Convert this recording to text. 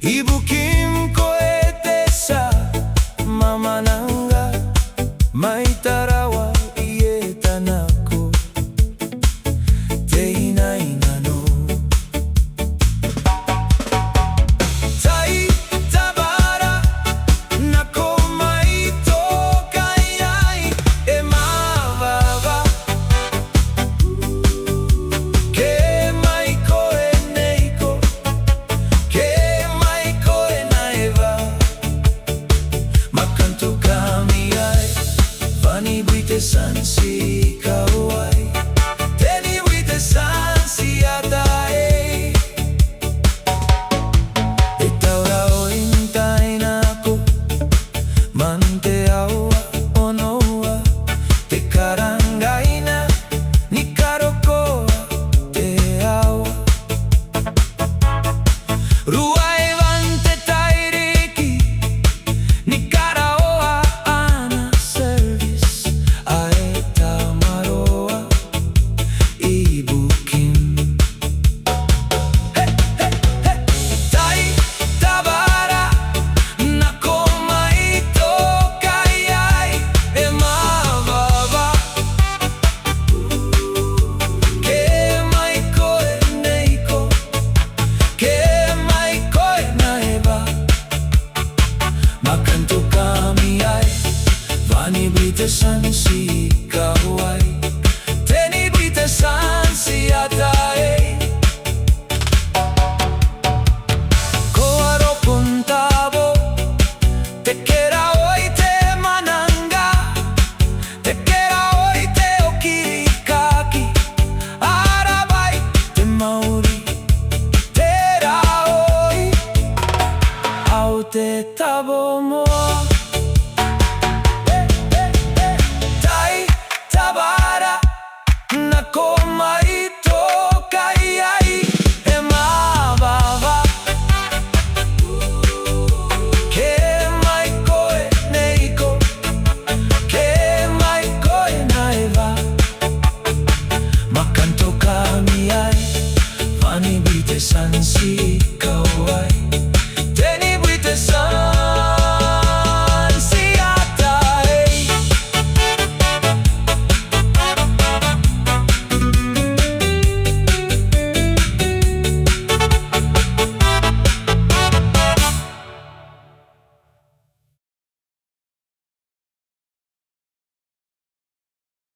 Ibukim ko ete sa mamananga may tarawa ieta nako te inay nano tai tabara nako may tokayay e mavava ke may ko eneiko ke may ko enaiva makanto kami ay Vani buite sansi kawai Teni buite sansi atae Itaura o intai nako Mante awa onoa Te karangaina Ni karokoa te awa Ruai vante tairiki Ni karaoa ana service Aeta maroa ibukim Hey, hey, hey Tai tabara nako mai tokayay e mavava Ke mai ko eneiko Ke mai ko enaiva Makanto kami ay Vani brite sansi kawai Teni brite sansi atae Koaro puntabo Te kera oi te mananga Te kera oi te okirikaki Arabai te mauri Te raoi Au te tabo moa